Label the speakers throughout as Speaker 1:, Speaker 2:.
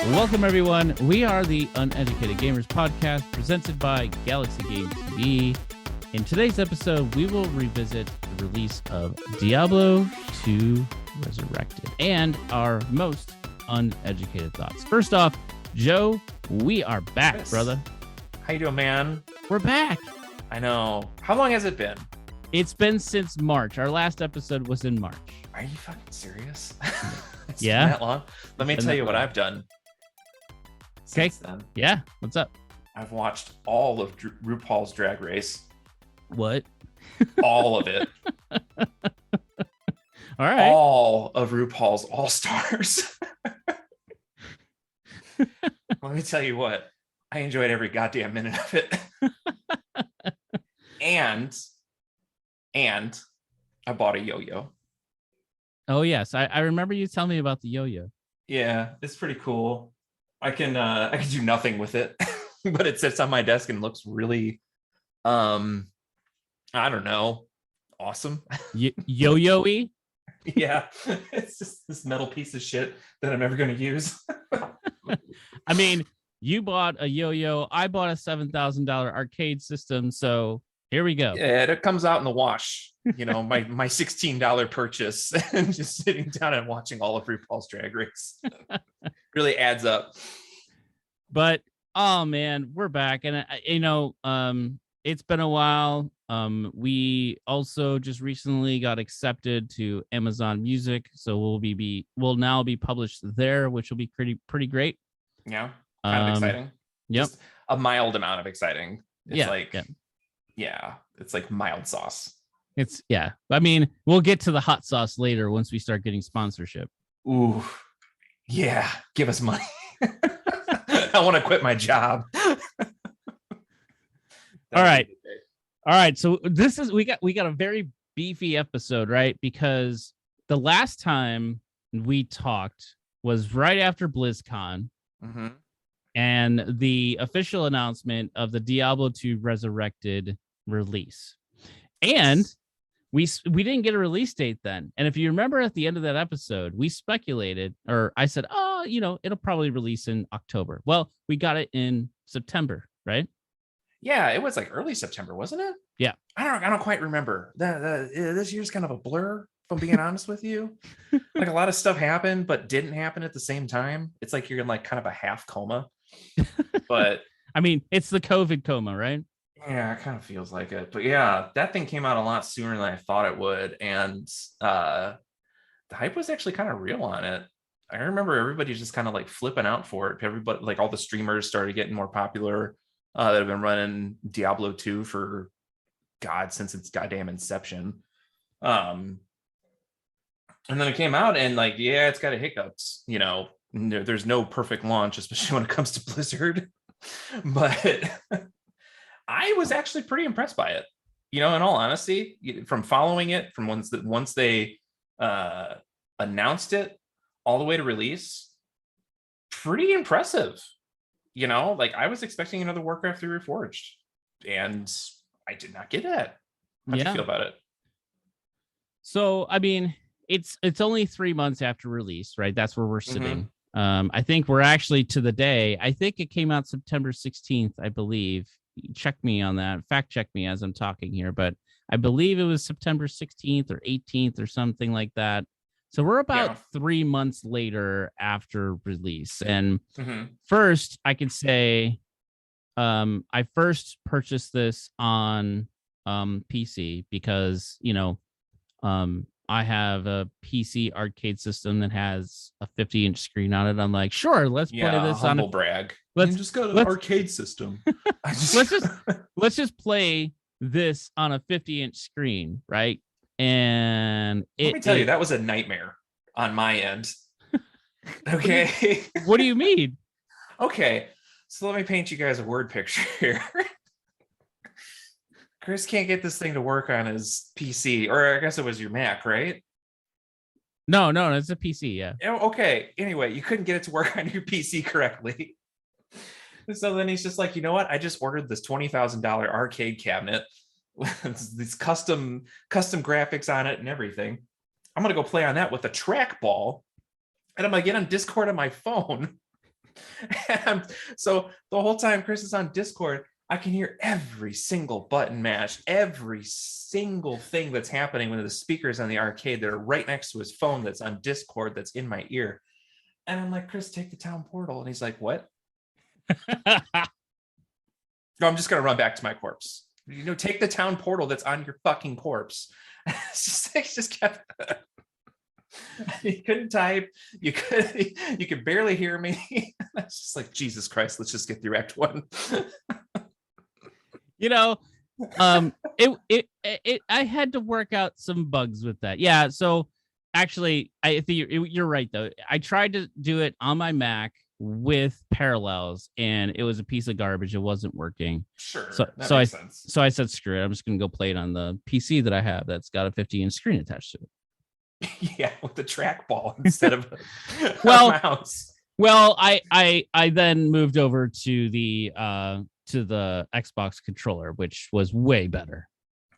Speaker 1: Welcome, everyone. We are the Uneducated Gamers podcast presented by Galaxy Game TV. In today's episode, we will revisit the release of Diablo 2 Resurrected and our most uneducated thoughts. First off, Joe, we are back,
Speaker 2: Yes.
Speaker 1: brother.
Speaker 2: How you doing, man?
Speaker 1: We're back.
Speaker 2: I know. How long has it been?
Speaker 1: It's been since March. Our last episode was in March.
Speaker 2: Are you fucking serious? It's
Speaker 1: Yeah.
Speaker 2: been that long? Let me
Speaker 1: Been
Speaker 2: tell
Speaker 1: that
Speaker 2: you what
Speaker 1: long.
Speaker 2: I've done.
Speaker 1: Okay.
Speaker 2: Since then.
Speaker 1: Yeah. What's up?
Speaker 2: I've watched all of RuPaul's Drag Race.
Speaker 1: What?
Speaker 2: All of it.
Speaker 1: All right.
Speaker 2: All of RuPaul's All Stars. Let me tell you what. I enjoyed every goddamn minute of it. and I bought a yo-yo.
Speaker 1: Oh, yes. I remember you telling me about the yo-yo.
Speaker 2: Yeah, it's pretty cool. I can do nothing with it, but it sits on my desk and looks really I don't know, awesome.
Speaker 1: Yo-yo-y?
Speaker 2: Yeah, it's just this metal piece of shit that I'm never going to use.
Speaker 1: I mean, you bought a yo-yo. I bought a $7,000 arcade system. So here we go.
Speaker 2: Yeah, it comes out in the wash. You know, my $16 purchase and just sitting down and watching all of RuPaul's Drag Race really adds up.
Speaker 1: But oh man, we're back, and it's been a while. We also just recently got accepted to Amazon Music, so we'll now be published there, which will be pretty great.
Speaker 2: Yeah, kind of exciting.
Speaker 1: Yep,
Speaker 2: Just a mild amount of exciting. It's
Speaker 1: yeah.
Speaker 2: It's like mild sauce.
Speaker 1: I mean, we'll get to the hot sauce later once we start getting sponsorship.
Speaker 2: Ooh, yeah, give us money. I want to quit my job.
Speaker 1: All right. So this is we got a very beefy episode, right? Because the last time we talked was right after BlizzCon.
Speaker 2: Mm-hmm.
Speaker 1: And the official announcement of the Diablo 2 Resurrected release. And we didn't get a release date then. And if you remember at the end of that episode, we speculated, or I said, it'll probably release in October. Well, we got it in September, right?
Speaker 2: Yeah, it was like early September, wasn't it?
Speaker 1: Yeah.
Speaker 2: I don't quite remember. This year's kind of a blur, if I'm being honest with you. Like a lot of stuff happened, but didn't happen at the same time. It's like you're in like kind of a half coma. But
Speaker 1: I mean, it's the COVID coma, right?
Speaker 2: yeah, it kind of feels like it. But yeah, that thing came out a lot sooner than I thought it would. And the hype was actually kind of real on it. I remember everybody just kind of like flipping out for it. Everybody, like all the streamers started getting more popular that have been running Diablo 2 for since its goddamn inception. And then it came out and like, yeah, it's got a hiccups, you know. There's no perfect launch, especially when it comes to Blizzard. But I was actually pretty impressed by it. You know, in all honesty, from following it from once they announced it all the way to release, pretty impressive. You know, like I was expecting another Warcraft 3 Reforged, and I did not get that. How do you feel about it?
Speaker 1: So, I mean, it's only 3 months after release, right? That's where we're sitting.
Speaker 2: Mm-hmm.
Speaker 1: I think we're actually to the day. I think it came out September 16th, I believe. Check me on that. Fact check me as I'm talking here, but I believe it was September 16th or 18th or something like that. So we're about 3 months later after release. And first, I could say I first purchased this on PC because, I have a PC arcade system that has a 50-inch screen on it. I'm like, sure, let's play this on
Speaker 2: humble brag.
Speaker 1: Let's
Speaker 2: just go to the arcade system.
Speaker 1: let's just play this on a 50-inch screen, right? And
Speaker 2: let me tell you, that was a nightmare on my end. Okay.
Speaker 1: What do you mean?
Speaker 2: Okay, so let me paint you guys a word picture here. Chris can't get this thing to work on his PC, or I guess it was your Mac, right?
Speaker 1: No, it's a PC, yeah.
Speaker 2: Okay, anyway, you couldn't get it to work on your PC correctly. So then he's just like, you know what? I just ordered this $20,000 arcade cabinet with these custom graphics on it and everything. I'm going to go play on that with a trackball, and I'm going to get on Discord on my phone And so the whole time Chris is on Discord, I can hear every single button mash, every single thing that's happening with the speakers on the arcade that are right next to his phone that's on Discord that's in my ear. And I'm like, Chris, take the town portal. And he's like, what? No, I'm just going to run back to my corpse. Take the town portal that's on your fucking corpse. It's just kept... You couldn't type. You could barely hear me. It's just like, Jesus Christ, let's just get through Act 1.
Speaker 1: I had to work out some bugs with that. Yeah, so actually, I think you're right though. I tried to do it on my Mac with Parallels, and it was a piece of garbage. It wasn't working.
Speaker 2: Sure.
Speaker 1: So I said, screw it. I'm just gonna go play it on the PC that I have that's got a 50-inch screen attached to it.
Speaker 2: Yeah, with the trackball instead of a mouse.
Speaker 1: Well, I then moved over to the Xbox controller, which was way better.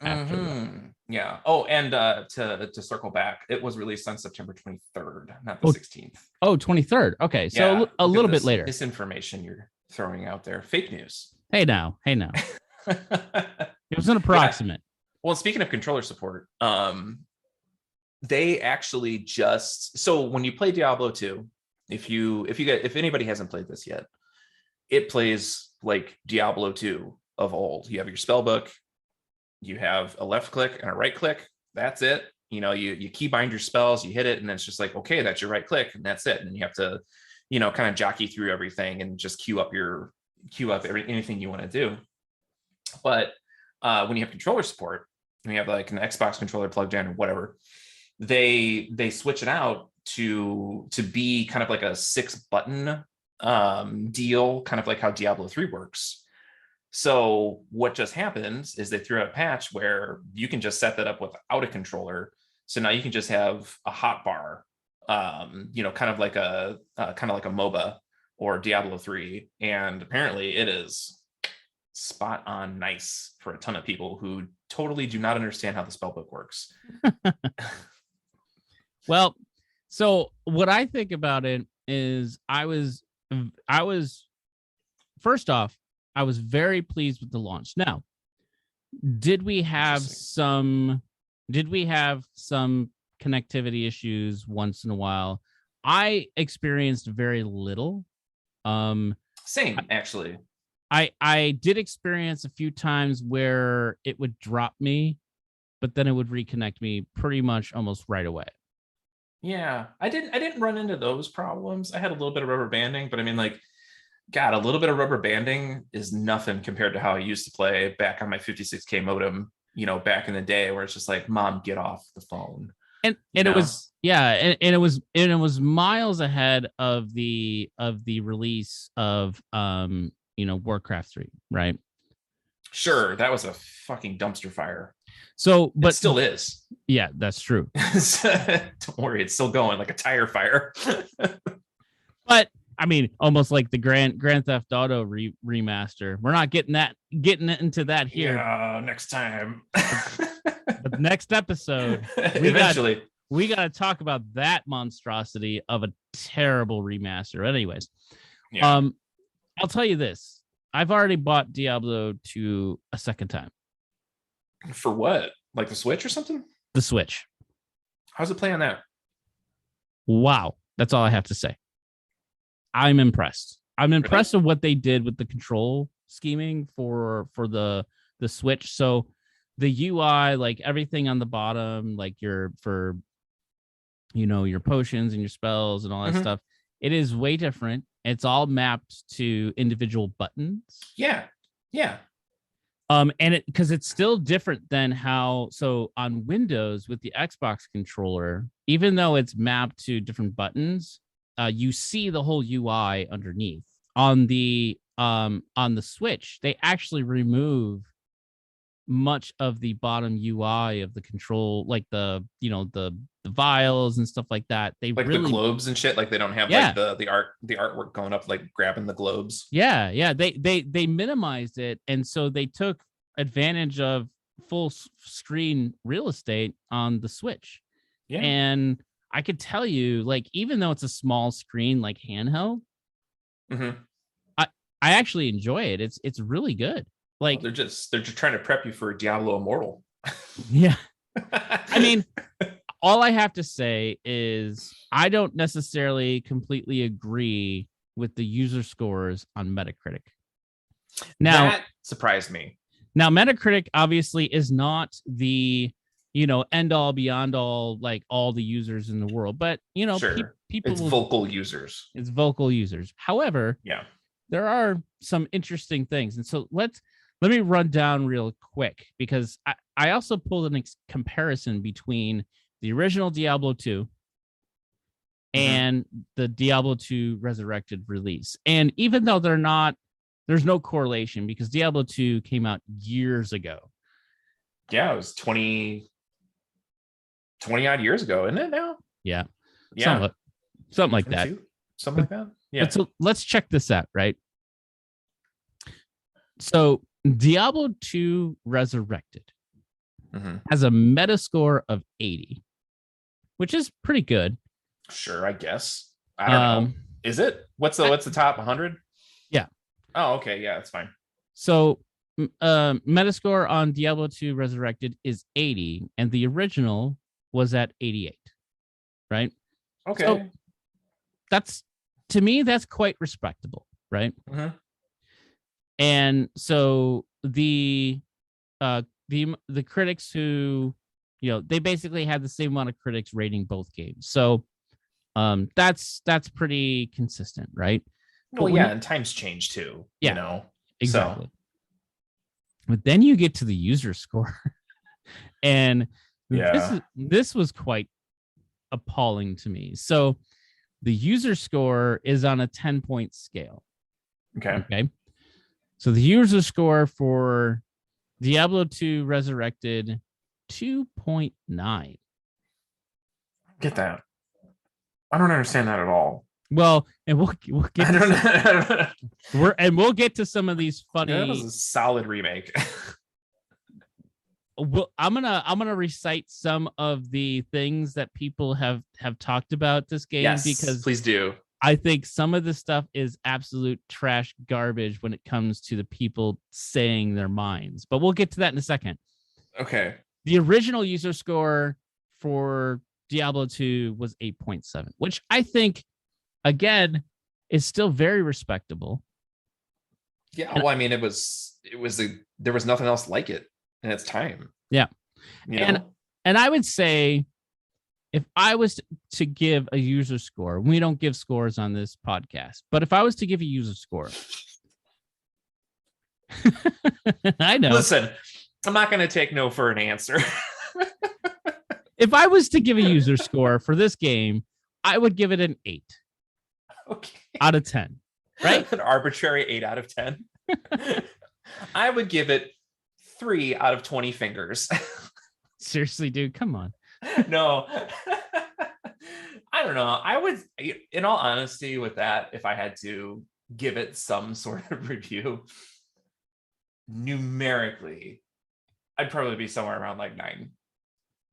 Speaker 1: After that.
Speaker 2: Yeah. Oh, and to circle back, it was released on September 23rd, not the 16th.
Speaker 1: Oh, 23rd. Okay, so yeah, a little bit later.
Speaker 2: This information you're throwing out there, fake news.
Speaker 1: Hey now. It was an approximate.
Speaker 2: Yeah. Well, speaking of controller support, they actually just, so when you play Diablo 2, if anybody hasn't played this yet, it plays like Diablo 2 of old. You have your spell book, you have a left click and a right click. That's it. You keybind your spells, you hit it, and then it's just like, okay, that's your right click, and that's it. And you have to, kind of jockey through everything and just queue up anything you want to do. But when you have controller support, when you have like an Xbox controller plugged in or whatever, they switch it out to be kind of like a 6-button deal, kind of like how Diablo 3 works. So what just happens is they threw out a patch where you can just set that up without a controller. So now you can just have a hotbar, kind of like a MOBA or Diablo 3, and apparently it is spot on nice for a ton of people who totally do not understand how the spellbook works.
Speaker 1: Well, so what I think about it is I was first off, I was very pleased with the launch. Now, did we have some connectivity issues once in a while? I experienced very little.
Speaker 2: Same, actually.
Speaker 1: I did experience a few times where it would drop me, but then it would reconnect me pretty much almost right away.
Speaker 2: Yeah, I didn't run into those problems. I had a little bit of rubber banding, but I mean, like, God, a little bit of rubber banding is nothing compared to how I used to play back on my 56K modem, back in the day, where it's just like, Mom, get off the phone.
Speaker 1: And it was, yeah, and it was miles ahead of the release of Warcraft 3, right?
Speaker 2: Sure, that was a fucking dumpster fire.
Speaker 1: So, but
Speaker 2: it still is.
Speaker 1: Yeah, that's true.
Speaker 2: Don't worry, it's still going like a tire fire.
Speaker 1: But I mean, almost like the Grand Theft Auto remaster. We're not getting into that here.
Speaker 2: Yeah, next time.
Speaker 1: But next episode,
Speaker 2: eventually,
Speaker 1: we got to talk about that monstrosity of a terrible remaster. Anyways, yeah. I'll tell you this: I've already bought Diablo 2 a second time.
Speaker 2: For what? Like the Switch or something?
Speaker 1: The Switch.
Speaker 2: How's it play on that?
Speaker 1: Wow, that's all I have to say. I'm impressed. I'm impressed with what they did with the control scheming for the Switch. So the UI, like everything on the bottom, like your potions and your spells and all that stuff, it is way different. It's all mapped to individual buttons.
Speaker 2: Yeah.
Speaker 1: And because it's still different than so on Windows with the Xbox controller, even though it's mapped to different buttons, you see the whole UI underneath. On the Switch, they actually remove much of the bottom UI of the control, like the vials and stuff like that. They
Speaker 2: like the globes and shit. Like they don't have like the artwork going up, like grabbing the globes.
Speaker 1: Yeah. They minimized it, and so they took advantage of full screen real estate on the Switch. Yeah, and I could tell you, like, even though it's a small screen, like handheld,
Speaker 2: Mhm.
Speaker 1: I actually enjoy it. It's really good.
Speaker 2: Well,
Speaker 1: Like,
Speaker 2: they're just trying to prep you for Diablo Immortal.
Speaker 1: yeah. I mean, all I have to say is I don't necessarily completely agree with the user scores on Metacritic. Now,
Speaker 2: that surprised me.
Speaker 1: now Metacritic obviously is not the, end all beyond all, like all the users in the world, but
Speaker 2: Sure,
Speaker 1: people
Speaker 2: it's
Speaker 1: will,
Speaker 2: vocal users.
Speaker 1: it's vocal users. However,
Speaker 2: Yeah.
Speaker 1: there are some interesting things. And so let me run down real quick, because I also pulled a comparison between the original Diablo 2
Speaker 2: Mhm.
Speaker 1: and the Diablo 2 Resurrected release. And even though there's no correlation, because Diablo 2 came out years ago.
Speaker 2: Yeah, it was 20 odd years ago, isn't it now?
Speaker 1: Yeah.
Speaker 2: Yeah.
Speaker 1: Something like that.
Speaker 2: Something like that. Yeah.
Speaker 1: But so let's check this out, right? So Diablo 2 Resurrected has a Metascore of 80, which is pretty good.
Speaker 2: Sure, I guess. I don't know. Is it? What's the top 100?
Speaker 1: Yeah.
Speaker 2: Oh, okay. Yeah, it's fine.
Speaker 1: So Metascore on Diablo 2 Resurrected is 80, and the original was at 88, right?
Speaker 2: Okay.
Speaker 1: So that's, to me, that's quite respectable, right?
Speaker 2: Mhm.
Speaker 1: And so the critics who, they basically had the same amount of critics rating both games. So that's pretty consistent, right?
Speaker 2: Well, yeah, and times change too,
Speaker 1: Yeah, exactly.
Speaker 2: So,
Speaker 1: but then you get to the user score, and
Speaker 2: yeah.
Speaker 1: this was quite appalling to me. So the user score is on a 10-point scale.
Speaker 2: Okay.
Speaker 1: So the user score for Diablo 2 Resurrected, 2.9.
Speaker 2: Get that. I don't understand that at all.
Speaker 1: Well, and we'll get
Speaker 2: I don't
Speaker 1: to
Speaker 2: know.
Speaker 1: we'll get to some of these funny.
Speaker 2: That was a solid remake.
Speaker 1: Well, I'm gonna recite some of the things that people have talked about this game,
Speaker 2: Yes,
Speaker 1: because
Speaker 2: please do.
Speaker 1: I think some of the stuff is absolute trash garbage when it comes to the people saying their minds. But we'll get to that in a second.
Speaker 2: Okay.
Speaker 1: The original user score for Diablo 2 was 8.7, which I think, again, is still very respectable.
Speaker 2: Yeah, well, I mean, there was nothing else like it in its time.
Speaker 1: Yeah.
Speaker 2: And
Speaker 1: I would say, if I was to give a user score, we don't give scores on this podcast, but if I was to give a user score, I know.
Speaker 2: Listen, I'm not going to take no for an answer.
Speaker 1: If I was to give a user score for this game, I would give it an 8 out of 10, right?
Speaker 2: An arbitrary 8 out of 10. I would give it 3 out of 20 fingers.
Speaker 1: Seriously, dude, come on.
Speaker 2: No. I don't know. I would, in all honesty, with that, if I had to give it some sort of review, numerically, I'd probably be somewhere around like 9.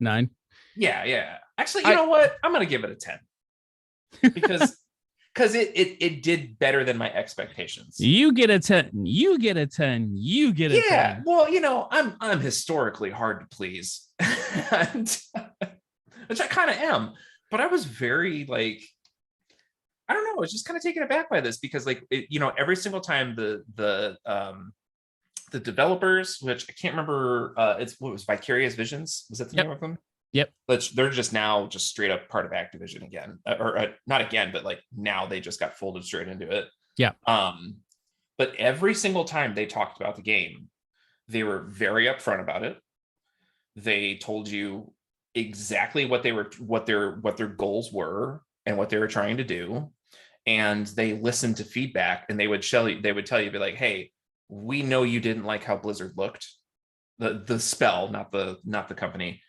Speaker 1: 9?
Speaker 2: Yeah. Actually, you know what? I'm gonna give it a 10 because it did better than my expectations.
Speaker 1: You get a 10. You get a 10. You get a 10.
Speaker 2: Yeah. Well, I'm historically hard to please, and, which I kind of am. But I was very like, I don't know. I was just kind of taken aback by this because, like, every single time the developers, which I can't remember, what was Vicarious Visions? Was that the name of them?
Speaker 1: Yep.
Speaker 2: But they're just now just straight up part of Activision again, or not again, but like now they just got folded straight into it.
Speaker 1: Yeah.
Speaker 2: But every single time they talked about the game, they were very upfront about it. They told you exactly what their goals were and what they were trying to do, and they listened to feedback, and they would tell you, be like, hey, we know you didn't like how Blizzard looked, the spell, not the company.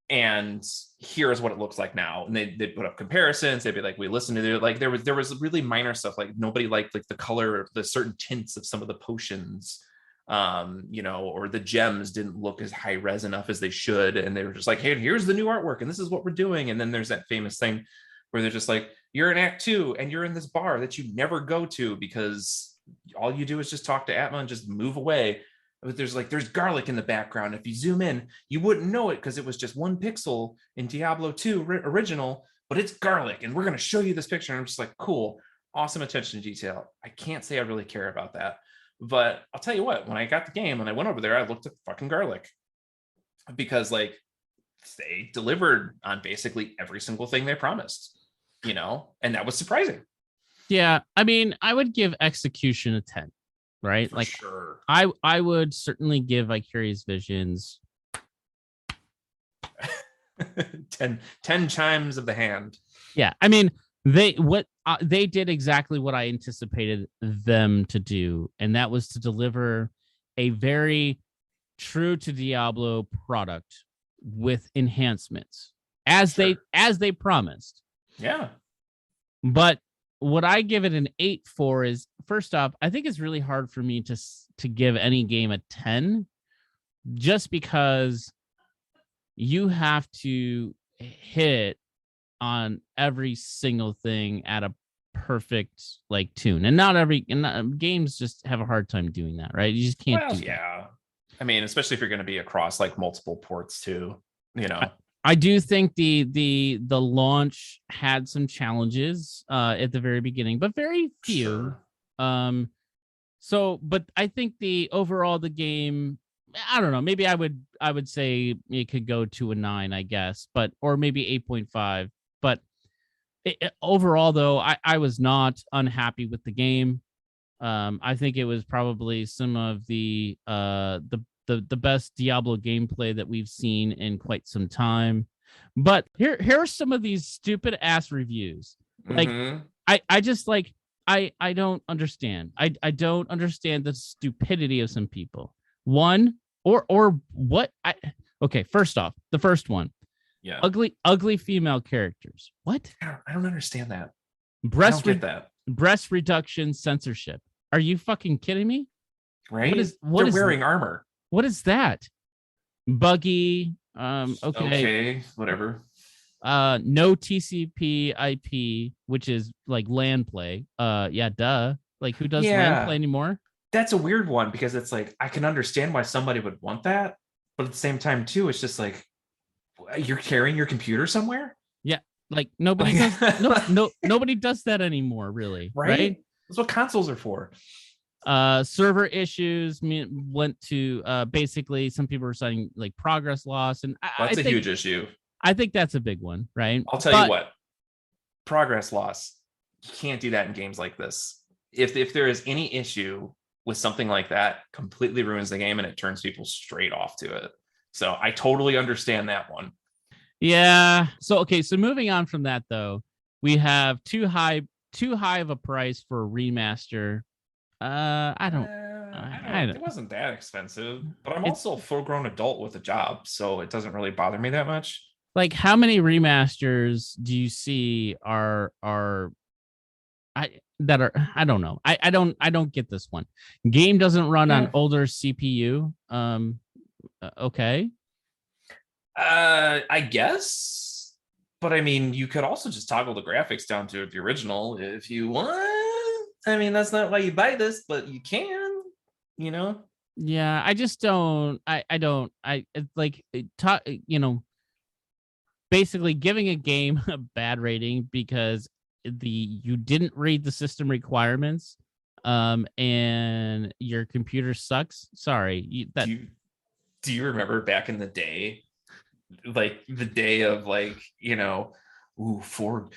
Speaker 2: And here's what it looks like now. And they'd put up comparisons. They'd be like, we listened to it. Like there was really minor stuff. Like nobody liked like the color, the certain tints of some of the potions, or the gems didn't look as high res enough as they should. And they were just like, hey, here's the new artwork and this is what we're doing. And then there's that famous thing where they're just like, you're in Act 2 and you're in this bar that you never go to because all you do is just talk to Atma and just move away. But there's garlic in the background. If you zoom in, you wouldn't know it because it was just 1 pixel in Diablo 2 original, but it's garlic, and we're going to show you this picture. And I'm just like, cool, awesome attention to detail. I can't say I really care about that. But I'll tell you what, when I got the game and I went over there, I looked at fucking garlic because like they delivered on basically every single thing they promised, and that was surprising.
Speaker 1: Yeah, I mean, I would give execution a 10, right?
Speaker 2: For
Speaker 1: like
Speaker 2: sure.
Speaker 1: I would certainly give Vicarious Visions
Speaker 2: 10 chimes of the hand.
Speaker 1: Yeah, I mean, they did exactly what I anticipated them to do, and that was to deliver a very true to Diablo product with enhancements as they promised.
Speaker 2: Yeah.
Speaker 1: But what I give it an 8 for is, first off, I think it's really hard for me to give any game a 10 just because you have to hit on every single thing at a perfect like tune, and games just have a hard time doing that, right? You just can't do that.
Speaker 2: I mean, especially if you're going to be across like multiple ports too,
Speaker 1: I do think the launch had some challenges at the very beginning, but very few.
Speaker 2: Sure.
Speaker 1: But I think the game, I don't know, maybe I would say it could go to a 9, I guess, or maybe 8.5. But overall, though, I was not unhappy with the game. I think it was probably some of the best Diablo gameplay that we've seen in quite some time. But here are some of these stupid ass reviews. Like, I just like I don't understand. I don't understand the stupidity of some people. One or what? Okay, first off, the first one.
Speaker 2: Yeah.
Speaker 1: Ugly female characters. What?
Speaker 2: I don't understand that.
Speaker 1: I don't get that. Breast reduction censorship. Are you fucking kidding me?
Speaker 2: Right? They're wearing armor.
Speaker 1: What is that? Buggy. Okay,
Speaker 2: whatever.
Speaker 1: No TCP IP, which is like LAN play. Yeah, duh. Like, who does LAN play anymore?
Speaker 2: That's a weird one because it's like I can understand why somebody would want that, but at the same time too, it's just like you're carrying your computer somewhere.
Speaker 1: Yeah, like nobody does. Nobody does that anymore, really. Right?
Speaker 2: That's what consoles are for.
Speaker 1: Server issues went to basically some people were citing like progress loss, and
Speaker 2: that's a huge issue.
Speaker 1: I think that's a big one, right?
Speaker 2: I'll tell you what, progress loss, you can't do that in games like this. If there is any issue with something like that, completely ruins the game and it turns people straight off to it. So I totally understand that one.
Speaker 1: Yeah. So moving on from that though, we have too high of a price for a remaster.
Speaker 2: It wasn't that expensive, but I'm also a full-grown adult with a job, so it doesn't really bother me that much.
Speaker 1: Like, how many remasters do you see are I don't know. I don't get this one. Game doesn't run on older CPU. Okay.
Speaker 2: I guess, but I mean, you could also just toggle the graphics down to the original if you want. I mean, that's not why you buy this, but you can,
Speaker 1: Yeah, I just don't. Basically giving a game a bad rating because you didn't read the system requirements, and your computer sucks. Sorry.
Speaker 2: Do you remember back in the day, like the day of like, 4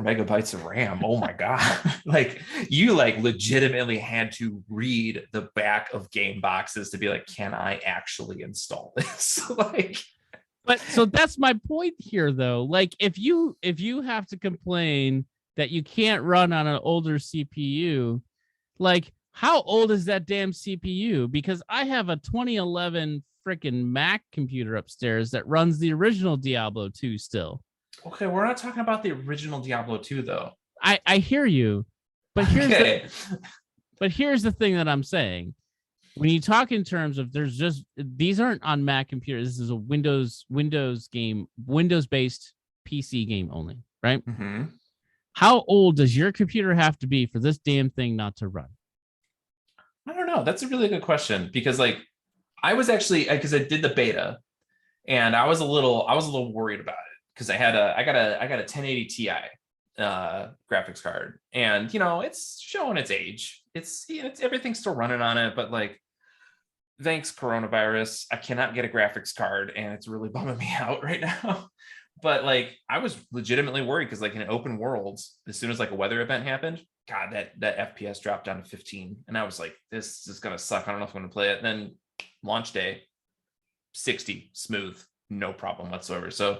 Speaker 2: megabytes of RAM. Oh my God. Like, you like legitimately had to read the back of game boxes to be like, can I actually install this?
Speaker 1: But so that's my point here though. Like, if you have to complain that you can't run on an older CPU, like, how old is that damn CPU? Because I have a 2011 freaking Mac computer upstairs that runs the original Diablo 2 still.
Speaker 2: Okay, we're not talking about the original Diablo 2 though.
Speaker 1: I hear you, but here's the thing that I'm saying. When you talk in terms of these aren't on Mac computers. This is a Windows game, Windows based PC game only. right?
Speaker 2: Mm-hmm.
Speaker 1: How old does your computer have to be for this damn thing not to run?
Speaker 2: I don't know. That's a really good question because like I was actually because I did the beta and I was a little worried about it because I got a 1080 Ti graphics card and it's showing its age. It's everything's still running on it, but like thanks coronavirus, I cannot get a graphics card and it's really bumming me out right now. But like I was legitimately worried because like in open worlds, as soon as like a weather event happened, God, that FPS dropped down to 15. And I was like, this is gonna suck. I don't know if I'm gonna play it. And then launch day, 60, smooth, no problem whatsoever. So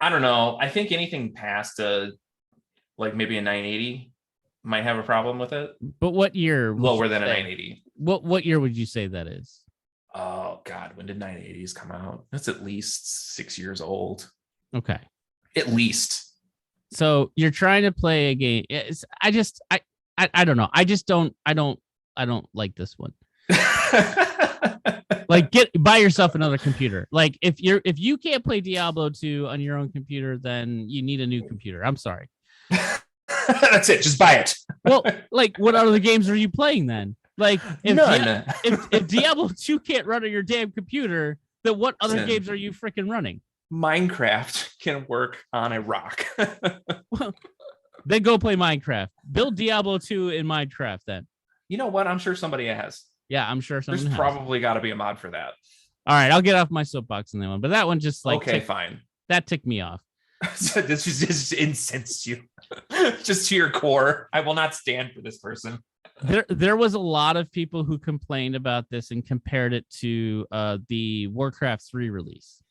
Speaker 2: I don't know. I think anything past like maybe a 980 might have a problem with it.
Speaker 1: But what year?
Speaker 2: Lower than a 980.
Speaker 1: What year would you say that is?
Speaker 2: Oh God, when did 980s come out? That's at least 6 years old.
Speaker 1: Okay.
Speaker 2: At least.
Speaker 1: So you're trying to play a game. I don't know. I don't like this one. Like buy yourself another computer. Like if you can't play Diablo 2 on your own computer, then you need a new computer. I'm sorry.
Speaker 2: That's it. Just buy it.
Speaker 1: Well, like what other games are you playing then? Like
Speaker 2: None.
Speaker 1: If Diablo 2 can't run on your damn computer, then what other games are you freaking running?
Speaker 2: Minecraft can work on a rock.
Speaker 1: Well, then go play Minecraft. Build Diablo 2 in Minecraft then.
Speaker 2: You know what? I'm sure somebody has.
Speaker 1: Yeah, I'm sure someone
Speaker 2: There's
Speaker 1: has.
Speaker 2: probably got to be a mod for that.
Speaker 1: All right, I'll get off my soapbox on that one. But that one just like
Speaker 2: fine.
Speaker 1: That ticked me off.
Speaker 2: This just incensed you. Just to your core. I will not stand for this person.
Speaker 1: There was a lot of people who complained about this and compared it to the Warcraft 3 release.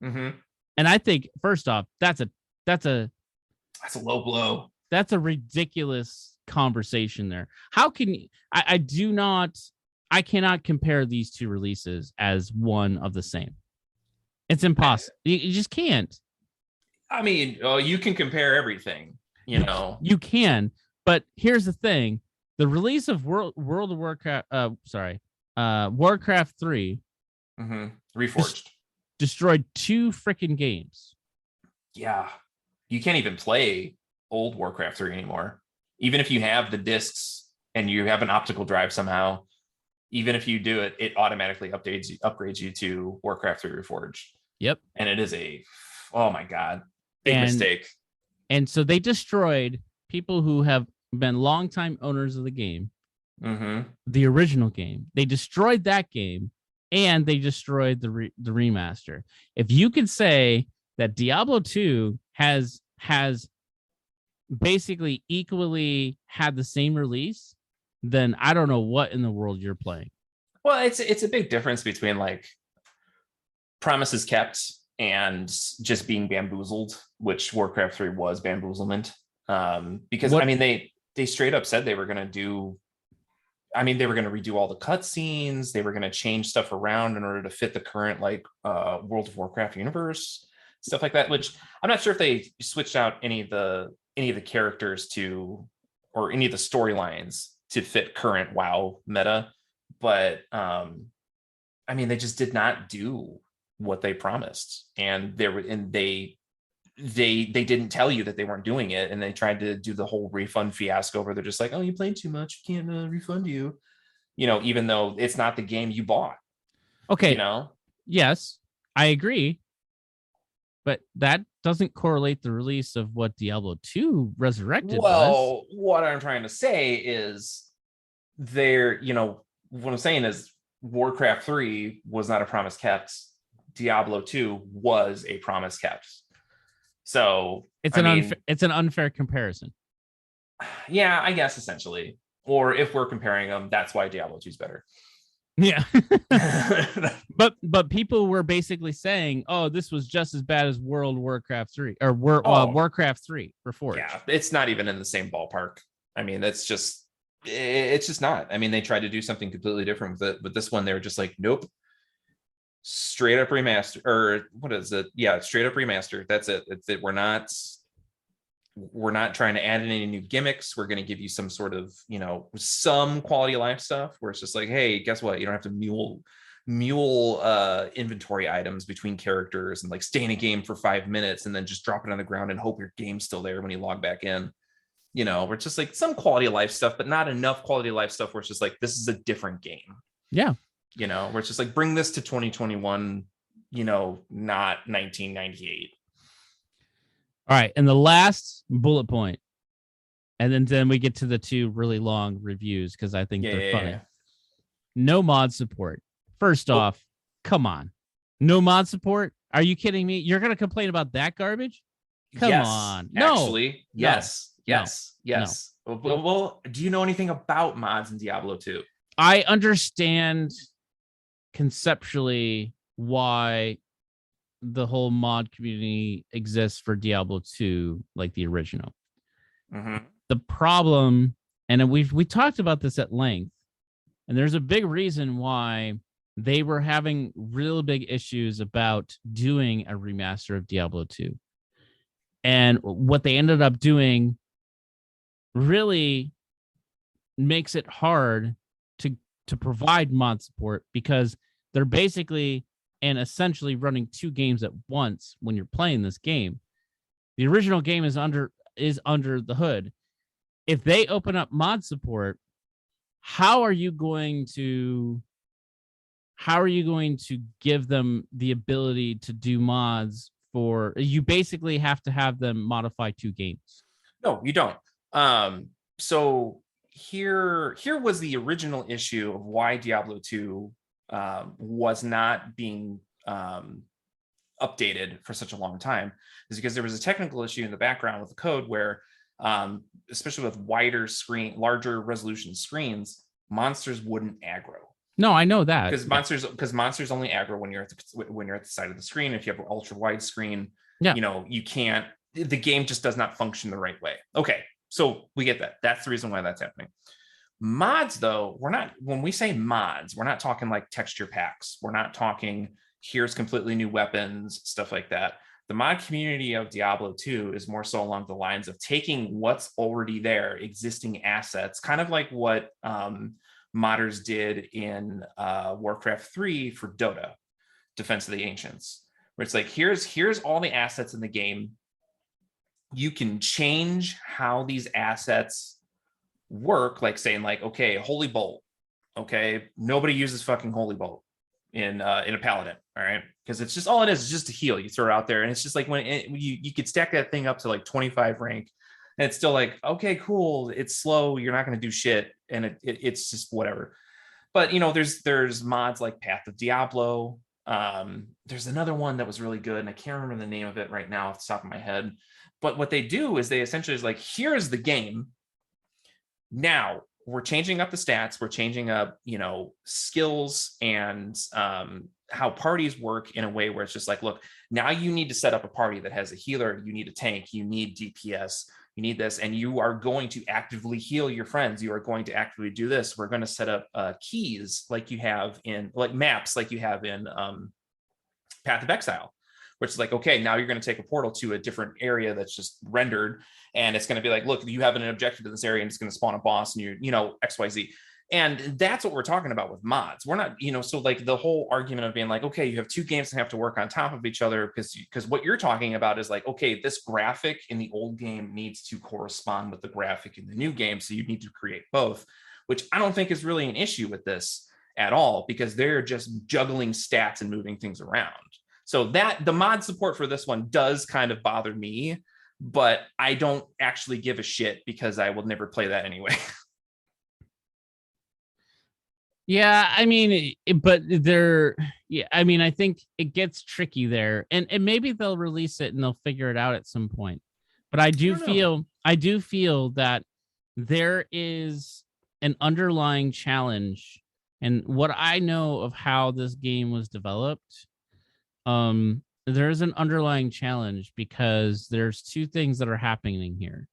Speaker 2: Mm-hmm.
Speaker 1: And I think first off, that's a
Speaker 2: low blow.
Speaker 1: That's a ridiculous conversation there. How can you, I cannot compare these two releases as one of the same. It's impossible. You just can't.
Speaker 2: I mean, you can compare everything,
Speaker 1: You can, but here's the thing. The release of World of Warcraft, Warcraft 3
Speaker 2: Reforged
Speaker 1: destroyed 2 freaking games.
Speaker 2: Yeah. You can't even play old Warcraft 3 anymore. Even if you have the discs and you have an optical drive somehow, even if you do it, it automatically upgrades you to Warcraft 3 Reforged.
Speaker 1: Yep.
Speaker 2: And it is oh my God, big mistake.
Speaker 1: And so they destroyed people who have been longtime owners of the game, the original game. They destroyed that game, and they destroyed the remaster. If you could say that Diablo 2 has basically equally had the same release, then I don't know what in the world you're playing.
Speaker 2: Well, it's a big difference between like promises kept and just being bamboozled, which Warcraft 3 was bamboozlement. Because I mean they straight up said they were going to do. I mean, they were going to redo all the cutscenes. They were going to change stuff around in order to fit the current like World of Warcraft universe, stuff like that. Which I'm not sure if they switched out any of the characters to, or any of the storylines to fit current WoW meta. But I mean, they just did not do what they promised, and they didn't tell you that they weren't doing it, and they tried to do the whole refund fiasco where they're just like, oh, you played too much, we can't refund you, even though it's not the game you bought.
Speaker 1: Okay. Yes, I agree, but that doesn't correlate the release of what Diablo 2 Resurrected was.
Speaker 2: What I'm trying to say is what I'm saying is Warcraft 3 was not a promise kept. Diablo 2 was a promise kept. So
Speaker 1: it's an unfair comparison.
Speaker 2: Yeah, I guess essentially. Or if we're comparing them, that's why Diablo 2 is better.
Speaker 1: Yeah. but people were basically saying, oh, this was just as bad as World Warcraft 3 or Warcraft 3 Reforged.
Speaker 2: Yeah, it's not even in the same ballpark. I mean, it's just not. I mean, they tried to do something completely different with it, but this one they were just like, nope. Straight up remaster, or what is it? Yeah, straight up remaster. That's it. It's it. We're not trying to add in any new gimmicks. We're going to give you some sort of, some quality of life stuff where it's just like, hey, guess what? You don't have to mule mule inventory items between characters and like stay in a game for 5 minutes and then just drop it on the ground and hope your game's still there when you log back in. Where it's just like some quality of life stuff, but not enough quality of life stuff where it's just like, this is a different game.
Speaker 1: Yeah.
Speaker 2: Where it's just like, bring this to 2021, not 1998.
Speaker 1: All right. And the last bullet point, and then we get to the two really long reviews because I think they're funny. No mod support. First off, come on. No mod support? Are you kidding me? You're going to complain about that garbage? Come on. No.
Speaker 2: Actually, yes. Well, do you know anything about mods in Diablo 2?
Speaker 1: I understand conceptually why the whole mod community exists for Diablo 2, like the original.
Speaker 2: Mm-hmm.
Speaker 1: The problem, and we talked about this at length, and there's a big reason why they were having real big issues about doing a remaster of Diablo 2. And what they ended up doing really makes it hard to provide mod support because they're basically and essentially running two games at once when you're playing this game. The original game is under the hood. If they open up mod support, how are you going to give them the ability to do mods for? You basically have to have them modify two games.
Speaker 2: No, you don't. So here was the original issue of why Diablo 2 was not being updated for such a long time, is because there was a technical issue in the background with the code where, especially with larger resolution screens, monsters wouldn't aggro.
Speaker 1: No, I know that
Speaker 2: because monsters only aggro when you're at the side of the screen. If you have an ultra wide screen, you can't. The game just does not function the right way. Okay, so we get that. That's the reason why that's happening. Mods, though, when we say mods, we're not talking like texture packs. We're not talking here's completely new weapons, stuff like that. The mod community of Diablo 2 is more so along the lines of taking what's already there, existing assets, kind of like what modders did in Warcraft 3 for Dota, Defense of the Ancients, where it's like, here's all the assets in the game. You can change how these assets work, like saying like, okay, Holy Bolt. Okay, nobody uses fucking Holy Bolt in a Paladin, all right? Because it's just all it is just a heal. You throw it out there, and it's just like you could stack that thing up to like 25 rank, and it's still like, okay, cool. It's slow. You're not going to do shit, and it's just whatever. But there's mods like Path of Diablo. There's another one that was really good, and I can't remember the name of it right now off the top of my head. But what they do is they essentially is like, here's the game. Now we're changing up the stats. We're changing up, skills and how parties work in a way where it's just like, look, now you need to set up a party that has a healer. You need a tank. You need DPS. You need this. And you are going to actively heal your friends. You are going to actively do this. We're going to set up keys like you have in maps, like you have in Path of Exile, which is like, okay, now you're going to take a portal to a different area that's just rendered. And it's going to be like, look, you have an objective in this area and it's going to spawn a boss and you're, XYZ. And that's what we're talking about with mods. We're not, so like the whole argument of being like, okay, you have two games that have to work on top of each other because what you're talking about is like, okay, this graphic in the old game needs to correspond with the graphic in the new game. So you need to create both, which I don't think is really an issue with this at all, because they're just juggling stats and moving things around. So that the mod support for this one does kind of bother me, but I don't actually give a shit because I will never play that anyway.
Speaker 1: Yeah, I mean, I think it gets tricky there, and maybe they'll release it and they'll figure it out at some point. But I do feel that there is an underlying challenge, and what I know of how this game was developed, there is an underlying challenge because there's two things that are happening here.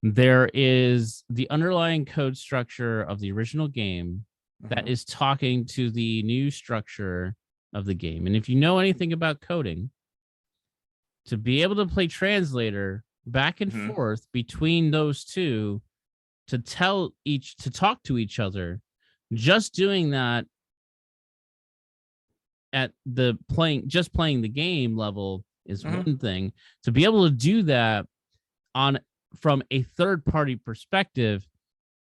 Speaker 1: There is the underlying code structure of the original game that is talking to the new structure of the game. And if you know anything about coding, to be able to play translator back and forth between those two to talk to each other, just doing that at the playing the game level is one thing. To be able to do that from a third party perspective,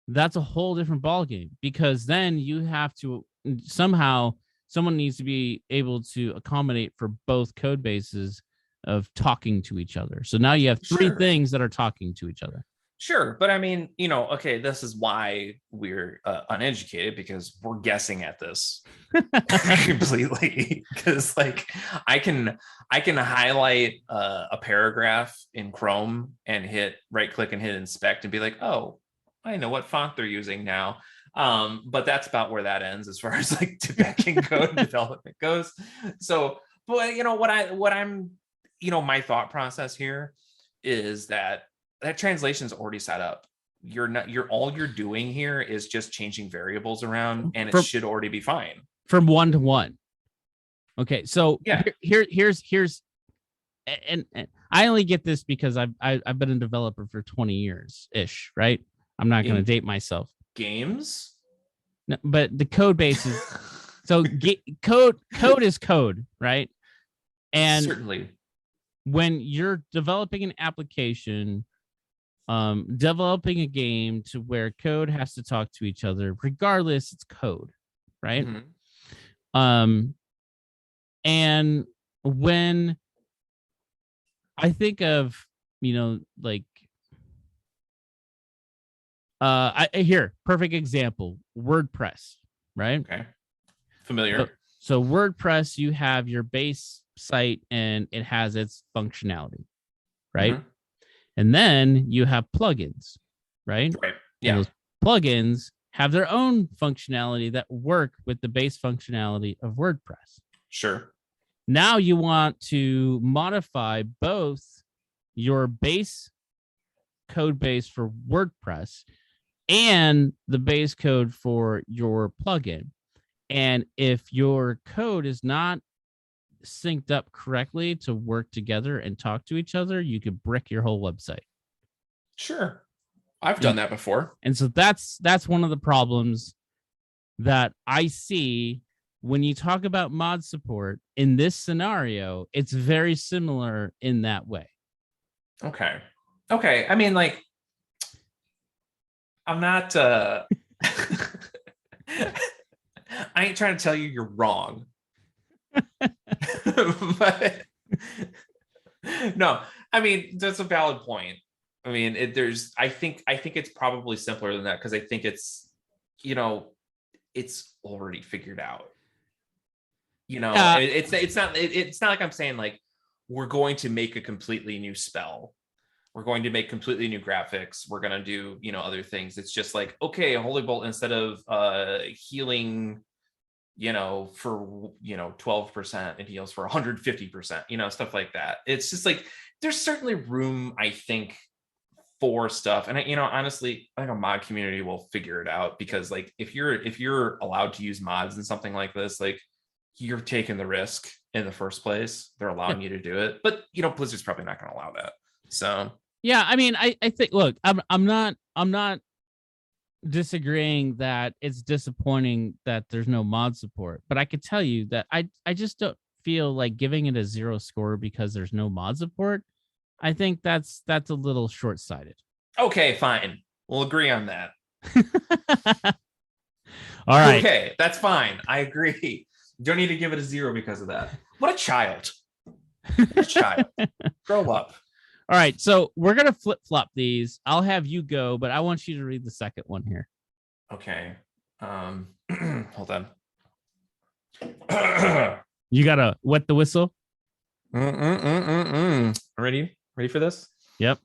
Speaker 1: that's a whole different ballgame, because then you have to somehow someone needs to be able to accommodate for both code bases of talking to each other. So now you have three things that are talking to each other.
Speaker 2: Sure, but I mean, okay, this is why we're uneducated, because we're guessing at this completely. Because like I can highlight a paragraph in Chrome and hit right click and hit inspect and be like, oh, I know what font they're using now. But that's about where that ends as far as like debugging code development goes. So, but what I'm my thought process here is that translation is already set up. All you're doing here is just changing variables around, and it should already be fine.
Speaker 1: From 1 to 1. Okay, so here's and I only get this because I've been a developer for 20 years ish, right? I'm not going to date myself.
Speaker 2: Games,
Speaker 1: no, but the code base is so code is code, right? And
Speaker 2: certainly,
Speaker 1: when you're developing an application, developing a game to where code has to talk to each other, regardless, it's code, right? And when I think of, like, here, perfect example, WordPress, right?
Speaker 2: Okay. Familiar.
Speaker 1: So WordPress, you have your base site and it has its functionality, right? And then you have plugins, right?
Speaker 2: Right. Yeah.
Speaker 1: And those plugins have their own functionality that work with the base functionality of WordPress.
Speaker 2: Sure.
Speaker 1: Now you want to modify both your base code base for WordPress and the base code for your plugin. And if your code is not synced up correctly to work together and talk to each other, you could brick your whole website.
Speaker 2: Sure. I've done that before.
Speaker 1: And so that's one of the problems that I see when you talk about mod support in this scenario. It's very similar in that way.
Speaker 2: Okay. I mean, like, I'm not I ain't trying to tell you you're wrong. But no, I mean, that's a valid point. I mean, I think it's probably simpler than that, because I think it's it's already figured out. It's not like I'm saying like we're going to make a completely new spell. We're going to make completely new graphics. We're going to do, other things. It's just like, okay, a Holy Bolt, instead of healing, for, 12%, it heals for 150%, stuff like that. It's just like, there's certainly room, I think, for stuff. And honestly, I think a mod community will figure it out, because like, if you're allowed to use mods in something like this, like, you're taking the risk in the first place. They're allowing you to do it, but Blizzard's probably not going to allow that. So
Speaker 1: yeah, I mean, I think, look, I'm not disagreeing that it's disappointing that there's no mod support, but I could tell you that I just don't feel like giving it a 0 score because there's no mod support. I think that's a little short-sighted.
Speaker 2: Okay, fine. We'll agree on that.
Speaker 1: All right.
Speaker 2: Okay, that's fine. I agree. You don't need to give it a 0 because of that. What a child. What a child. Grow up.
Speaker 1: All right, so we're going to flip-flop these. I'll have you go, but I want you to read the second one here.
Speaker 2: Okay. Hold on.
Speaker 1: You got to wet the whistle?
Speaker 2: Ready? Ready for this?
Speaker 1: Yep.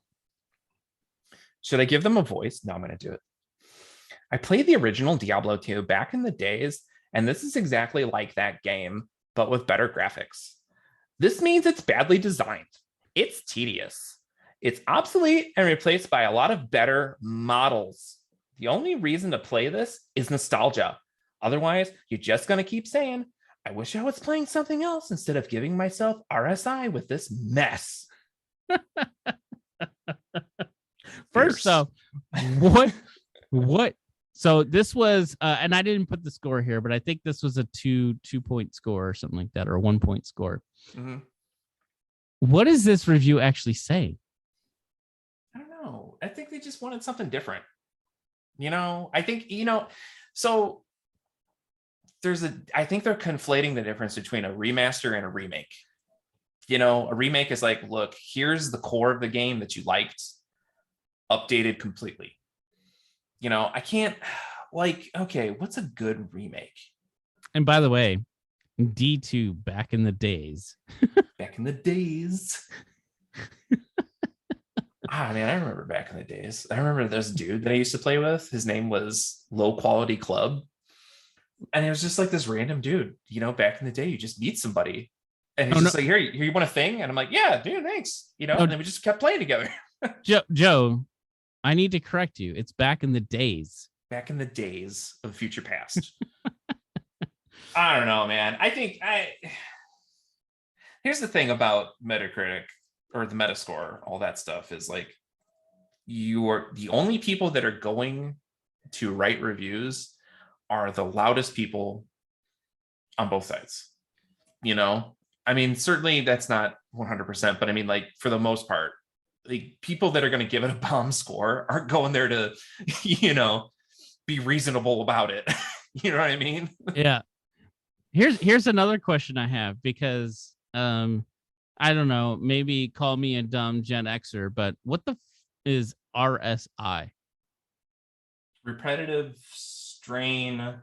Speaker 2: Should I give them a voice? No, I'm going to do it. I played the original Diablo 2 back in the days, and this is exactly like that game, but with better graphics. This means it's badly designed. It's tedious. It's obsolete and replaced by a lot of better models. The only reason to play this is nostalgia. Otherwise, you're just going to keep saying, I wish I was playing something else instead of giving myself RSI with this mess.
Speaker 1: First off, what So this was, and I didn't put the score here, but I think this was a 2-point score or something like that, or a 1-point score.
Speaker 2: Mm-hmm.
Speaker 1: What is this review actually saying?
Speaker 2: I don't know. I think they just wanted something different. I think, so I think they're conflating the difference between a remaster and a remake. A remake is like, look, here's the core of the game that you liked, updated completely. I can't okay, what's a good remake?
Speaker 1: And by the way, D2 back in the days.
Speaker 2: Back in the days. Man, I remember back in the days. I remember this dude that I used to play with. His name was Low Quality Club. And it was just like this random dude, back in the day, you just meet somebody. And he's like, here, you want a thing? And I'm like, yeah, dude, thanks. And then we just kept playing together.
Speaker 1: Joe, I need to correct you. It's back in the days.
Speaker 2: Back in the days of future past. I don't know, man. Here's the thing about Metacritic or the Metascore, all that stuff is like, you're the only people that are going to write reviews are the loudest people on both sides. I mean, certainly that's not 100%, but I mean, like, for the most part, the people that are going to give it a bomb score aren't going there to, be reasonable about it. You know what I mean?
Speaker 1: Yeah. Here's another question I have, because I don't know, maybe call me a dumb Gen Xer, but what the is RSI?
Speaker 2: Repetitive strain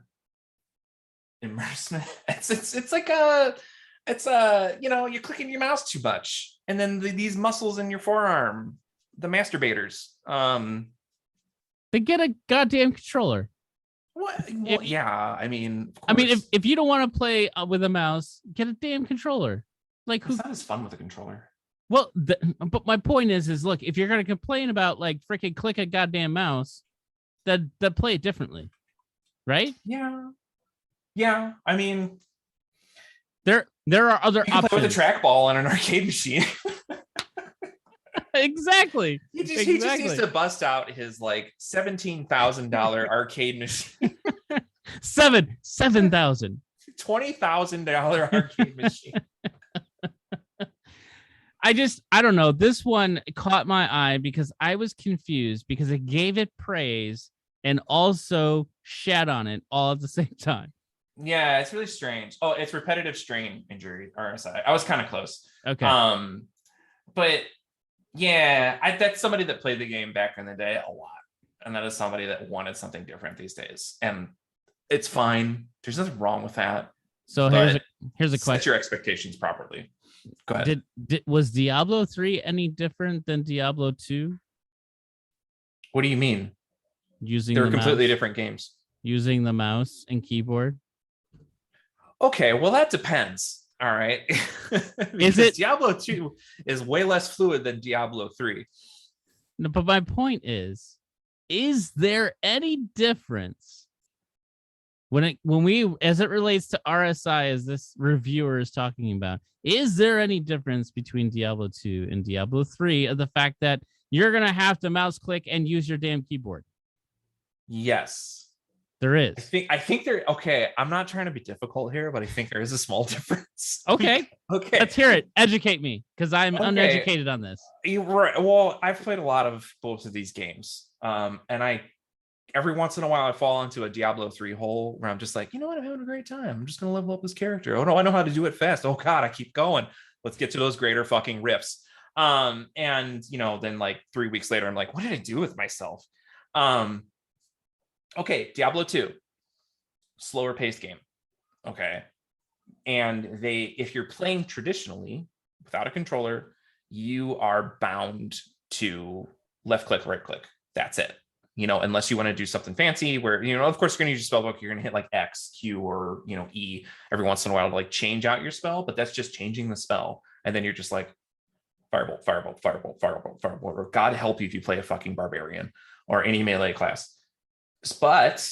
Speaker 2: immersement. It's like you're clicking your mouse too much, and then these muscles in your forearm, the masturbators,
Speaker 1: they get a goddamn controller.
Speaker 2: What? Well, yeah, I mean,
Speaker 1: if you don't want to play with a mouse, get a damn controller. Like,
Speaker 2: it's not as fun with a controller.
Speaker 1: Well, but my point is look, if you're gonna complain about like freaking click a goddamn mouse, then play it differently, right?
Speaker 2: Yeah. I mean,
Speaker 1: there are other options.
Speaker 2: Play with a trackball on an arcade machine.
Speaker 1: Exactly.
Speaker 2: He just needs to bust out his like $17,000 arcade machine.
Speaker 1: $7,000.
Speaker 2: $20,000 arcade machine.
Speaker 1: I don't know. This one caught my eye because I was confused because it gave it praise and also shat on it all at the same time.
Speaker 2: Yeah, it's really strange. Oh, it's repetitive strain injury, RSI. I was kind of close.
Speaker 1: Okay.
Speaker 2: But yeah, that's somebody that played the game back in the day a lot. And that is somebody that wanted something different these days. And it's fine. There's nothing wrong with that.
Speaker 1: So here's a question.
Speaker 2: Set your expectations properly. Go ahead.
Speaker 1: Was Diablo 3 any different than Diablo 2?
Speaker 2: What do you mean? They're completely different games.
Speaker 1: Using the mouse and keyboard?
Speaker 2: Okay, well, that depends. All right.
Speaker 1: Is it
Speaker 2: Diablo 2 is way less fluid than Diablo 3?
Speaker 1: No, but my point is there any difference when we as it relates to RSI, as this reviewer is talking about? Is there any difference between Diablo 2 and Diablo 3 of the fact that you're gonna have to mouse click and use your damn keyboard?
Speaker 2: Yes.
Speaker 1: There is.
Speaker 2: I think there. Okay, I'm not trying to be difficult here, but I think there is a small difference.
Speaker 1: Okay. Let's hear it. Educate me, because I'm uneducated on this.
Speaker 2: You're right. Well, I've played a lot of both of these games, and every once in a while I fall into a Diablo 3 hole where I'm just like, you know what, I'm having a great time. I'm just gonna level up this character. Oh no, I know how to do it fast. Oh god, I keep going. Let's get to those greater fucking riffs. And then like 3 weeks later, I'm like, what did I do with myself? Okay, Diablo 2, slower paced game. Okay. And if you're playing traditionally without a controller, you are bound to left click, right click. That's it. Unless you want to do something fancy where, of course, you're going to use your spellbook. You're going to hit like X, Q, or, E every once in a while to like change out your spell, but that's just changing the spell. And then you're just like, firebolt, firebolt, firebolt, firebolt, firebolt, or God help you if you play a fucking barbarian or any melee class. But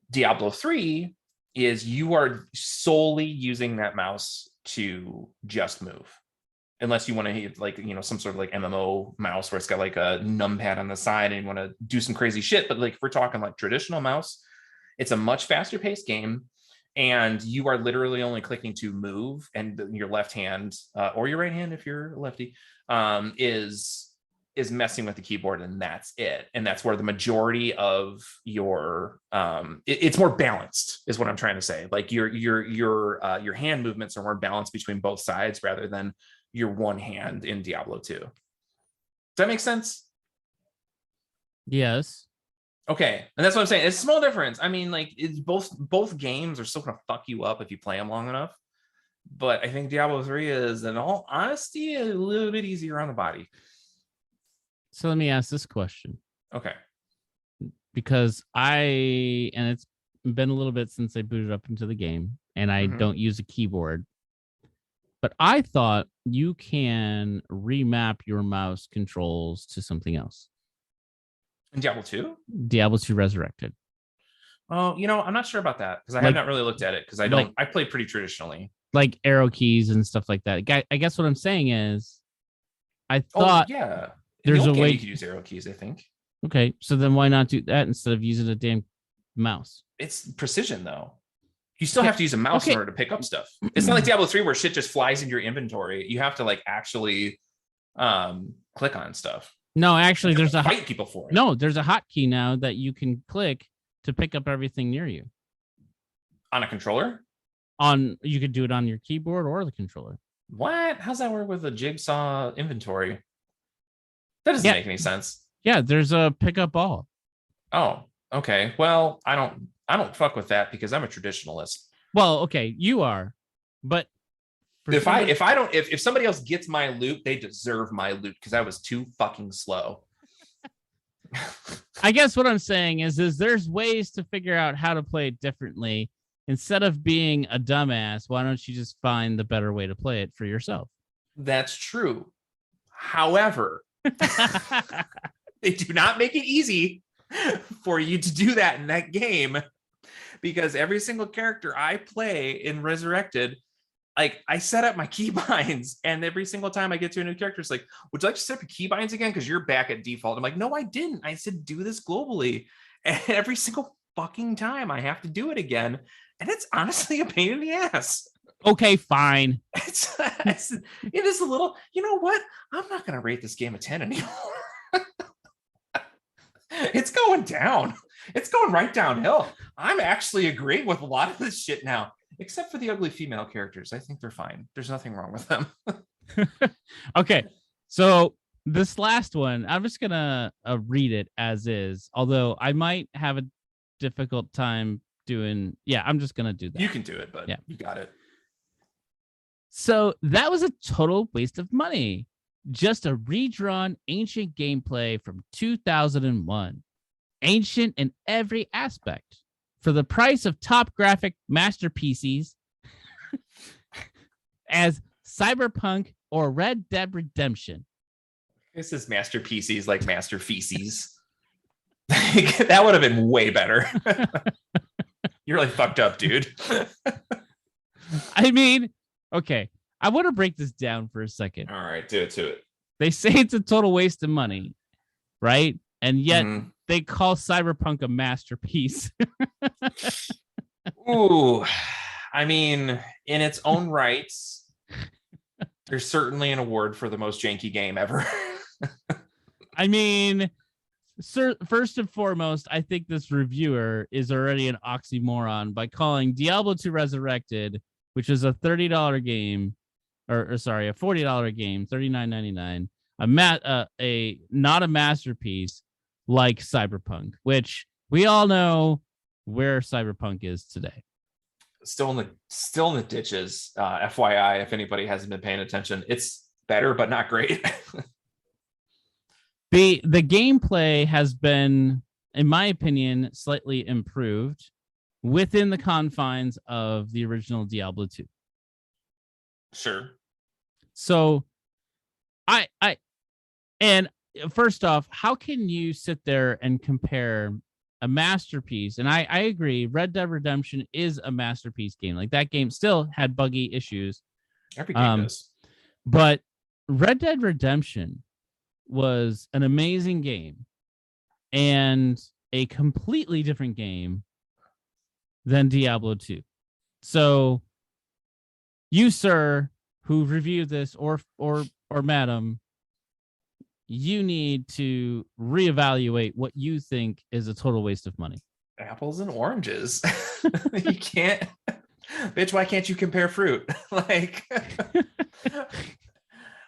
Speaker 2: Diablo 3 is you are solely using that mouse to just move. unless you want to hit like, some sort of like MMO mouse where it's got like a numpad on the side and you want to do some crazy shit. But like if we're talking like traditional mouse, it's a much faster paced game. And you are literally only clicking to move, and your left hand or your right hand, if you're a lefty, is messing with the keyboard, and that's it. And that's where the majority of your it's more balanced, is what I'm trying to say. Like your hand movements are more balanced between both sides rather than your one hand in Diablo 2. Does that make sense?
Speaker 1: Yes.
Speaker 2: Okay, and that's what I'm saying. It's a small difference. I mean, like, it's both games are still gonna fuck you up if you play them long enough. But I think Diablo 3 is, in all honesty, a little bit easier on the body.
Speaker 1: So let me ask this question.
Speaker 2: Okay.
Speaker 1: Because and it's been a little bit since I booted up into the game, and I don't use a keyboard. But I thought you can remap your mouse controls to something else.
Speaker 2: In Diablo 2?
Speaker 1: Diablo 2 Resurrected.
Speaker 2: Oh, I'm not sure about that because I have not really looked at it because I play pretty traditionally.
Speaker 1: Like arrow keys and stuff like that. I guess what I'm saying is I thought
Speaker 2: there's a way you could use arrow keys, I think.
Speaker 1: Okay, so then why not do that instead of using a damn mouse?
Speaker 2: It's precision though. You still have to use a mouse in order to pick up stuff. It's not like Diablo 3 where shit just flies into your inventory. You have to like actually click on stuff.
Speaker 1: No, actually, there's
Speaker 2: fight people for it.
Speaker 1: No, there's a hotkey now that you can click to pick up everything near you.
Speaker 2: On a controller?
Speaker 1: You could do it on your keyboard or the controller.
Speaker 2: What? How's that work with a jigsaw inventory? That doesn't make any sense.
Speaker 1: Yeah, there's a pickup all.
Speaker 2: Oh, okay. Well, I don't fuck with that because I'm a traditionalist.
Speaker 1: Well, okay, you are, but
Speaker 2: if somebody else gets my loot, they deserve my loot because I was too fucking slow.
Speaker 1: I guess what I'm saying is there's ways to figure out how to play it differently. Instead of being a dumbass, why don't you just find the better way to play it for yourself?
Speaker 2: That's true. However, they do not make it easy for you to do that in that game because every single character I play in Resurrected, like I set up my keybinds, and every single time I get to a new character, it's like, would you like to set up your keybinds again? Because you're back at default. I'm like, no, I didn't. I said do this globally. And every single fucking time I have to do it again. And it's honestly a pain in the ass.
Speaker 1: Okay, fine.
Speaker 2: It is a little, you know what? I'm not going to rate this game a 10 anymore. It's going down. It's going right downhill. I'm actually agreeing with a lot of this shit now, except for the ugly female characters. I think they're fine. There's nothing wrong with them.
Speaker 1: Okay. So this last one, I'm just going to read it as is, although I might have a difficult time doing. Yeah, I'm just going to do that.
Speaker 2: You can do it, but you got it.
Speaker 1: So that was a total waste of money. Just a redrawn ancient gameplay from 2001. Ancient in every aspect. For the price of top graphic masterpieces as Cyberpunk or Red Dead Redemption.
Speaker 2: This is masterpieces like master feces. That would have been way better. You're really fucked up, dude.
Speaker 1: I mean, okay, I want to break this down for a second.
Speaker 2: All right, do it.
Speaker 1: They say it's a total waste of money, right? And yet they call Cyberpunk a masterpiece.
Speaker 2: Ooh, I mean, in its own rights, there's certainly an award for the most janky game ever.
Speaker 1: I mean, first and foremost, I think this reviewer is already an oxymoron by calling Diablo 2 Resurrected, which is a $30 game, or sorry, a $40 game, $39.99, not a masterpiece like Cyberpunk, which we all know where Cyberpunk is today.
Speaker 2: Still in the ditches. FYI, if anybody hasn't been paying attention, it's better but not great.
Speaker 1: The gameplay has been, in my opinion, slightly improved within the confines of the original Diablo 2.
Speaker 2: Sure.
Speaker 1: So and first off, how can you sit there and compare a masterpiece? And I agree, Red Dead Redemption is a masterpiece game. Like that game still had buggy issues.
Speaker 2: Every game does.
Speaker 1: But Red Dead Redemption was an amazing game and a completely different game than Diablo 2. So you, sir, who reviewed this, or madam, you need to reevaluate what you think is a total waste of money.
Speaker 2: Apples and oranges. You can't, bitch, why can't you compare fruit? Like,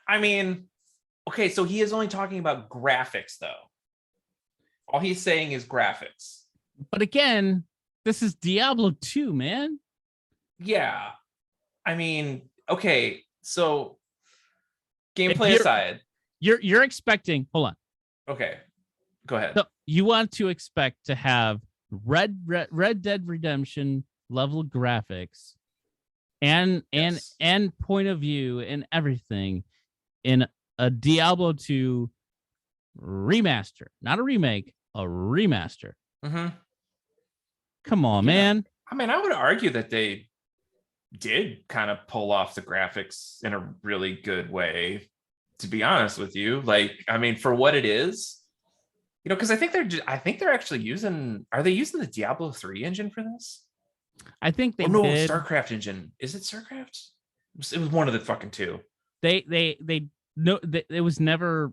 Speaker 2: I mean, okay, so he is only talking about graphics, though. All he's saying is graphics.
Speaker 1: But again, this is Diablo 2, man.
Speaker 2: Yeah. I mean, okay, so gameplay aside.
Speaker 1: You're expecting, hold on.
Speaker 2: Okay, go ahead.
Speaker 1: So you want to expect to have Red Dead Redemption level graphics and point of view and everything in a Diablo 2 remaster, not a remake, a remaster.
Speaker 2: Mm-hmm.
Speaker 1: Come on, man.
Speaker 2: I mean, I would argue that they did kind of pull off the graphics in a really good way, to be honest with you. Like, I mean, for what it is, you know, because I think they're actually using, are they using the Diablo 3 engine for this?
Speaker 1: I think they
Speaker 2: did. StarCraft engine. Is it StarCraft? It was one of the fucking two.
Speaker 1: They no, it was never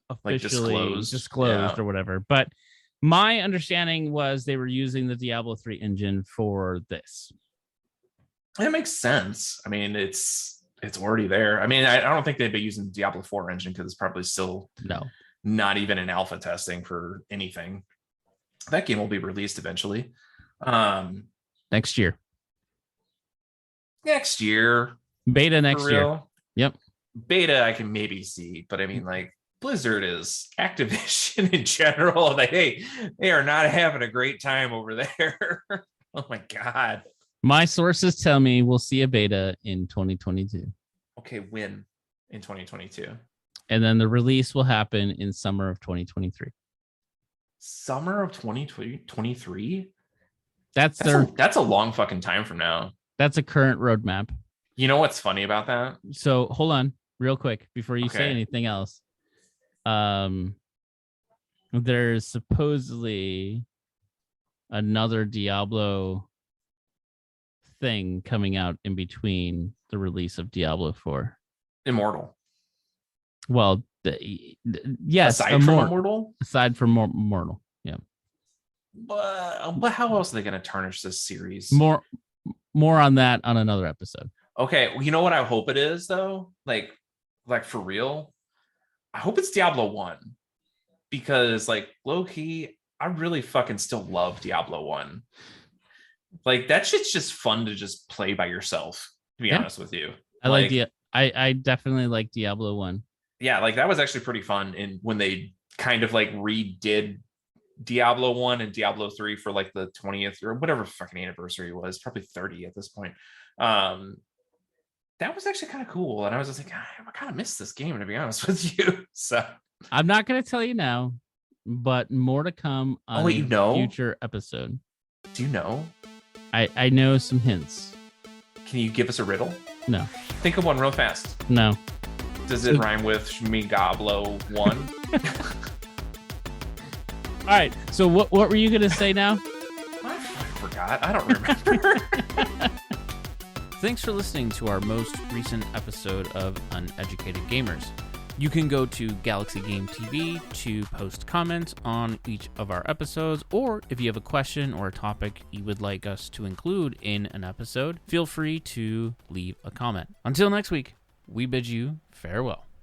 Speaker 1: officially
Speaker 2: like
Speaker 1: disclosed or whatever. But my understanding was they were using the Diablo 3 engine for this.
Speaker 2: That makes sense. I mean, it's already there. I mean, I don't think they'd be using the Diablo 4 engine because it's probably still not even in alpha testing for anything. That game will be released eventually.
Speaker 1: Next year. Beta next year. Yep.
Speaker 2: Beta I can maybe see, but I mean, like, Blizzard is Activision in general. They are not having a great time over there. Oh my God.
Speaker 1: My sources tell me we'll see a beta in 2022.
Speaker 2: Okay, when in 2022?
Speaker 1: And then the release will happen in summer of 2023.
Speaker 2: Summer of 2023?
Speaker 1: That's
Speaker 2: a long fucking time from now.
Speaker 1: That's a current roadmap.
Speaker 2: You know what's funny about that?
Speaker 1: So hold on real quick before you say anything else. There's supposedly another Diablo thing coming out in between the release of Diablo 4.
Speaker 2: Immortal.
Speaker 1: Well, yes.
Speaker 2: Aside from Immortal?
Speaker 1: Aside from Immortal, yeah.
Speaker 2: But how else are they going to tarnish this series?
Speaker 1: More on that on another episode.
Speaker 2: Okay, well, you know what I hope it is, though? Like for real? I hope it's Diablo 1. Because, like, low-key, I really fucking still love Diablo 1. Like, that shit's just fun to just play by yourself, to be honest with you.
Speaker 1: I definitely like Diablo 1.
Speaker 2: Yeah, like, that was actually pretty fun. And when they kind of, like, redid Diablo 1 and Diablo 3 for, like, the 20th or whatever fucking anniversary it was, probably 30 at this point. That was actually kind of cool. And I was just like, I kind of miss this game, to be honest with you. So
Speaker 1: I'm not going to tell you now, but more to come on a future episode.
Speaker 2: Do you know?
Speaker 1: I know some hints.
Speaker 2: Can you give us a riddle?
Speaker 1: No.
Speaker 2: Think of one real fast.
Speaker 1: No.
Speaker 2: Does it rhyme with Shmigablo 1?
Speaker 1: All right. So what were you going to say now?
Speaker 2: I forgot. I don't remember.
Speaker 1: Thanks for listening to our most recent episode of Uneducated Gamers. You can go to Galaxy Game TV to post comments on each of our episodes, or if you have a question or a topic you would like us to include in an episode, feel free to leave a comment. Until next week, we bid you farewell.